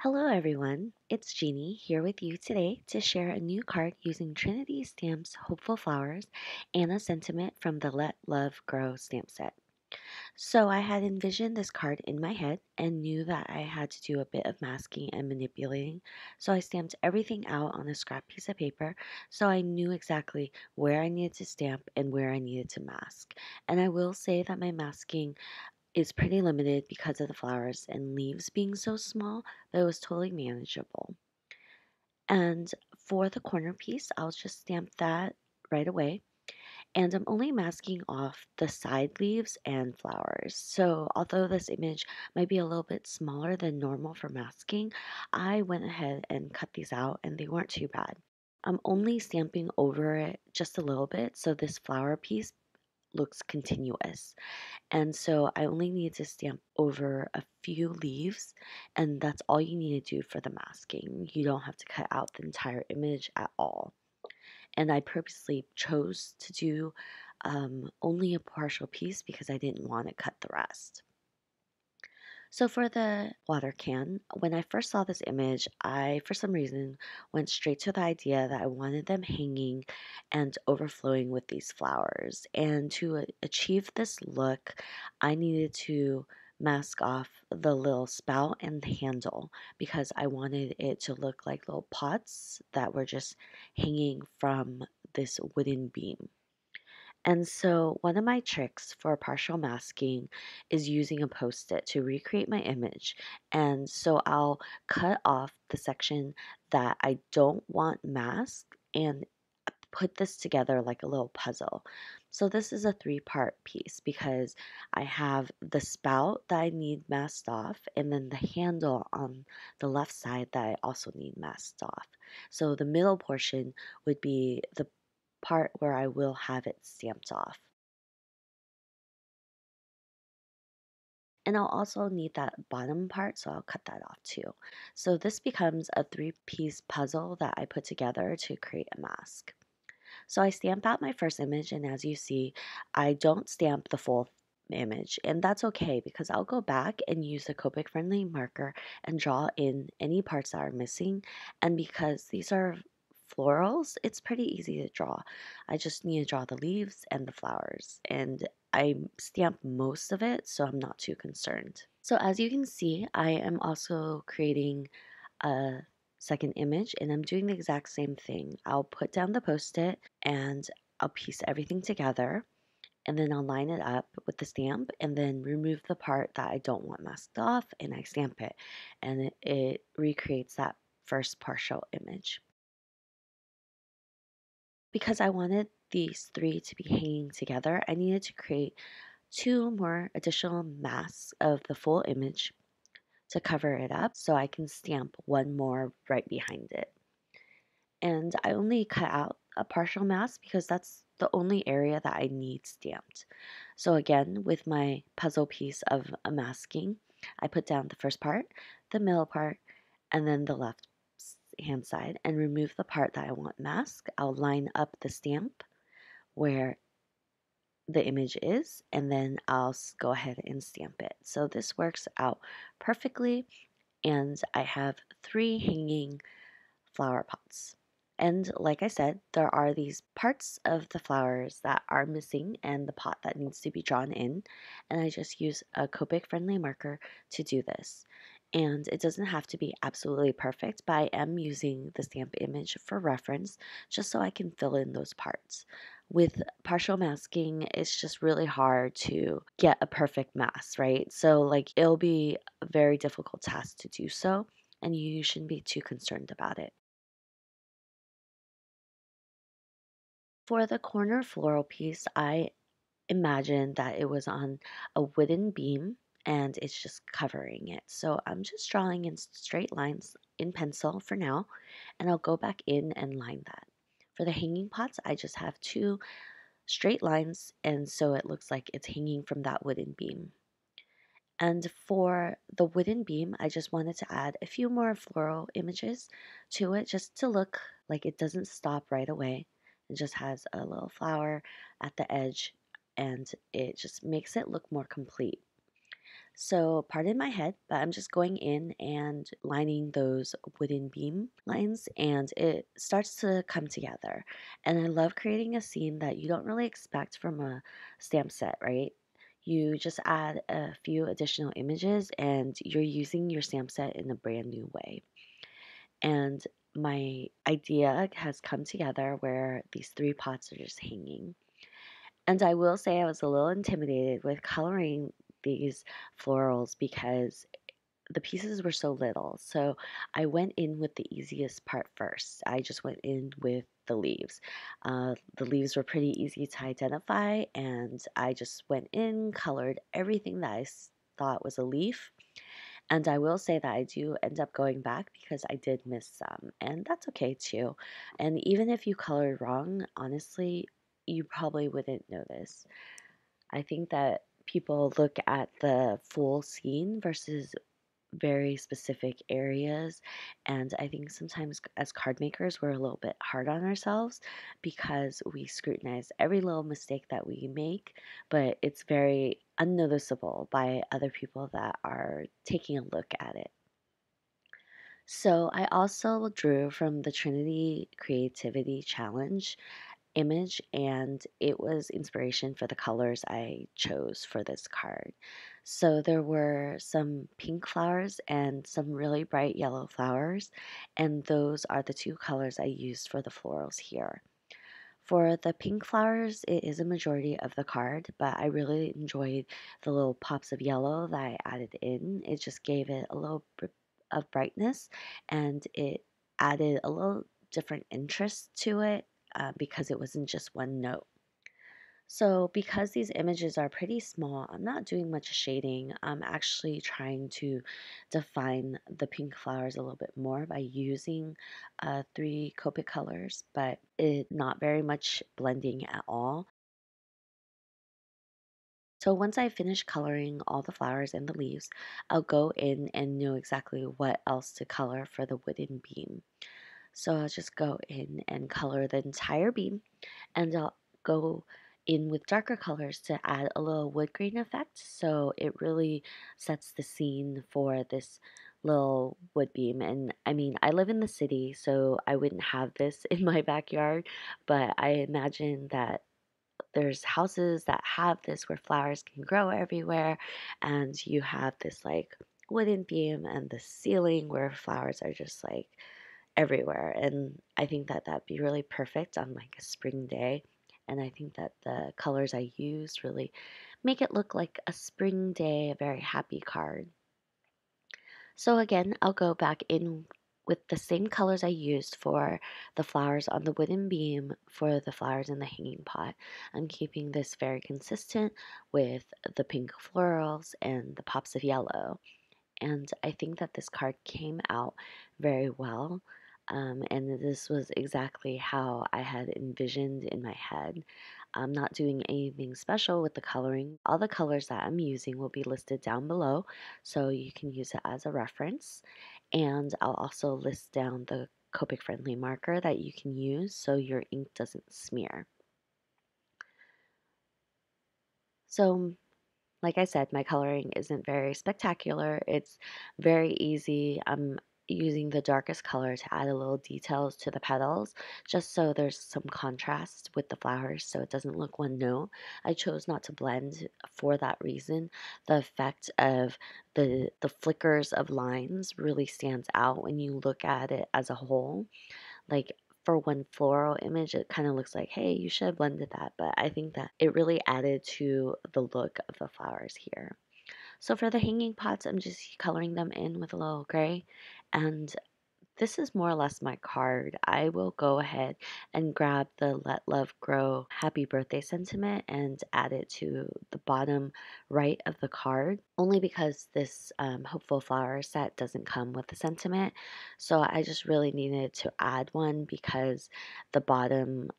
Hello, everyone. It's Jeannie here with you today to share a new card using Trinity Stamps Hopeful Flowers and a sentiment from the Let Love Grow stamp set. So, I had envisioned this card in my head and knew that I had to do a bit of masking and manipulating. So, I stamped everything out on a scrap piece of paper so I knew exactly where I needed to stamp and where I needed to mask. And I will say that my masking is pretty limited because of the flowers and leaves being so small, but it was totally manageable. And for the corner piece, I'll just stamp that right away. And I'm only masking off the side leaves and flowers. So although this image might be a little bit smaller than normal for masking, I went ahead and cut these out and they weren't too bad. I'm only stamping over it just a little bit so this flower piece looks continuous. And so I only need to stamp over a few leaves, and that's all you need to do for the masking. You don't have to cut out the entire image at all. And I purposely chose to do only a partial piece because I didn't want to cut the rest. So for the water can, when I first saw this image, I, for some reason, went straight to the idea that I wanted them hanging and overflowing with these flowers. And to achieve this look, I needed to mask off the little spout and the handle because I wanted it to look like little pots that were just hanging from this wooden beam. And so, one of my tricks for partial masking is using a post it to recreate my image. And so, I'll cut off the section that I don't want masked and put this together like a little puzzle. So, this is a three-part piece because I have the spout that I need masked off, and then the handle on the left side that I also need masked off. So, the middle portion would be the part where I will have it stamped off. And I'll also need that bottom part, so I'll cut that off too. So this becomes a three-piece puzzle that I put together to create a mask. So I stamp out my first image, and as you see, I don't stamp the full image, and that's okay because I'll go back and use a Copic friendly marker and draw in any parts that are missing. And because these are florals, it's pretty easy to draw. I just need to draw the leaves and the flowers, and I stamp most of it, so I'm not too concerned. So as you can see, I am also creating a second image and I'm doing the exact same thing. I'll put down the post-it and I'll piece everything together and then I'll line it up with the stamp and then remove the part that I don't want masked off and I stamp it and it recreates that first partial image. Because I wanted these three to be hanging together, I needed to create two more additional masks of the full image to cover it up so I can stamp one more right behind it. And I only cut out a partial mask because that's the only area that I need stamped. So again, with my puzzle piece of a masking, I put down the first part, the middle part, and then the left hand side and remove the part that I want masked. I'll line up the stamp where the image is, and then I'll go ahead and stamp it. So this works out perfectly, and I have three hanging flower pots. And like I said, there are these parts of the flowers that are missing and the pot that needs to be drawn in. And I just use a Copic friendly marker to do this. And it doesn't have to be absolutely perfect, but I am using the stamp image for reference just so I can fill in those parts. With partial masking, it's just really hard to get a perfect mask, right? So, like, it'll be a very difficult task to do so, and you shouldn't be too concerned about it. For the corner floral piece, I imagined that it was on a wooden beam and it's just covering it. So I'm just drawing in straight lines in pencil for now, and I'll go back in and line that. For the hanging pots, I just have two straight lines, and so it looks like it's hanging from that wooden beam. And for the wooden beam, I just wanted to add a few more floral images to it just to look like it doesn't stop right away. It just has a little flower at the edge and it just makes it look more complete. So, pardon my head, but I'm just going in and lining those wooden beam lines, and it starts to come together. And I love creating a scene that you don't really expect from a stamp set, right? You just add a few additional images, and you're using your stamp set in a brand new way. And my idea has come together where these three pots are just hanging. And I will say I was a little intimidated with coloring these florals because the pieces were so little. So I went in with the easiest part first. I just went in with the leaves. The leaves were pretty easy to identify, and I just went in, colored everything that thought was a leaf. And I will say that I do end up going back because I did miss some, and that's okay too. And even if you colored wrong, honestly, you probably wouldn't notice. I think that people look at the full scene versus very specific areas. And I think sometimes as card makers, we're a little bit hard on ourselves because we scrutinize every little mistake that we make, but it's very unnoticeable by other people that are taking a look at it. So I also drew from the Trinity Creativity Challenge image, and it was inspiration for the colors I chose for this card. So there were some pink flowers and some really bright yellow flowers, and those are the two colors I used for the florals here. For the pink flowers, it is a majority of the card, but I really enjoyed the little pops of yellow that I added in. It just gave it a little bit of brightness, and it added a little different interest to it because it wasn't just one note. So, because these images are pretty small, I'm not doing much shading. I'm actually trying to define the pink flowers a little bit more by using three Copic colors, but it not very much blending at all. So once I finish coloring all the flowers and the leaves, I'll go in and know exactly what else to color for the wooden beam. So I'll just go in and color the entire beam, and I'll go in with darker colors to add a little wood grain effect. So it really sets the scene for this little wood beam. And I mean, I live in the city, so I wouldn't have this in my backyard, but I imagine that there's houses that have this where flowers can grow everywhere, and you have this like wooden beam and the ceiling where flowers are just like everywhere. And I think that that'd be really perfect on like a spring day. And I think that the colors I used really make it look like a spring day, a very happy card. So again, I'll go back in with the same colors I used for the flowers on the wooden beam for the flowers in the hanging pot. I'm keeping this very consistent with the pink florals and the pops of yellow. And I think that this card came out very well. And this was exactly how I had envisioned in my head. I'm not doing anything special with the coloring. All the colors that I'm using will be listed down below, so you can use it as a reference. And I'll also list down the Copic friendly marker that you can use so your ink doesn't smear. So like I said, my coloring isn't very spectacular. It's very easy. I'm using the darkest color to add a little details to the petals, just so there's some contrast with the flowers so it doesn't look one note. I chose not to blend for that reason. The effect of the flickers of lines really stands out when you look at it as a whole. Like for one floral image, it kind of looks like, hey, you should have blended that. But I think that it really added to the look of the flowers here. So for the hanging pots, I'm just coloring them in with a little gray. And this is more or less my card. I will go ahead and grab the Let Love Grow happy birthday sentiment and add it to the bottom right of the card, only because this hopeful flower set doesn't come with the sentiment. So I just really needed to add one because the bottom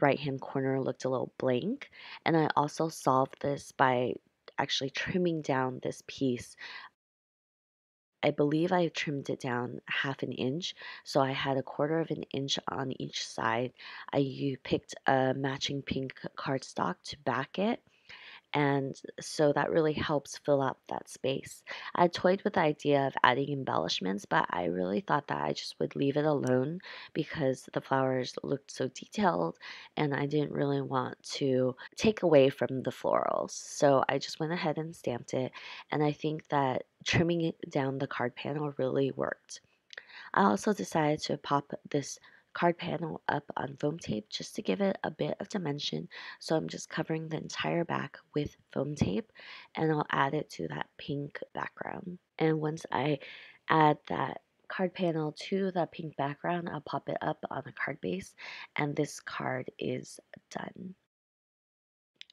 right hand corner looked a little blank. And I also solved this by actually trimming down this piece. I believe I trimmed it down half an inch, so I had a quarter of an inch on each side. Picked a matching pink cardstock to back it, And so that really helps fill up that space. I toyed with the idea of adding embellishments, but I really thought that I just would leave it alone because the flowers looked so detailed and I didn't really want to take away from the florals. So I just went ahead and stamped it, and I think that trimming it down the card panel really worked. I also decided to pop this card panel up on foam tape just to give it a bit of dimension. So I'm just covering the entire back with foam tape, and I'll add it to that pink background. And once I add that card panel to the pink background, I'll pop it up on a card base, and this card is done.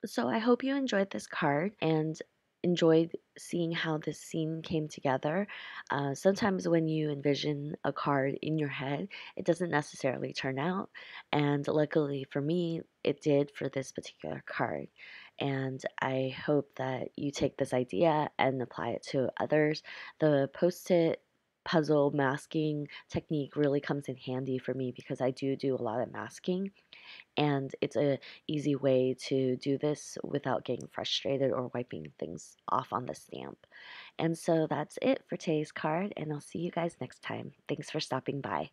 So I hope you enjoyed this card and enjoyed seeing how this scene came together. Sometimes when you envision a card in your head, it doesn't necessarily turn out. And luckily for me, it did for this particular card. And I hope that you take this idea and apply it to others. The post it puzzle masking technique really comes in handy for me because I do a lot of masking, and it's a easy way to do this without getting frustrated or wiping things off on the stamp. And so that's it for today's card, and I'll see you guys next time. Thanks for stopping by.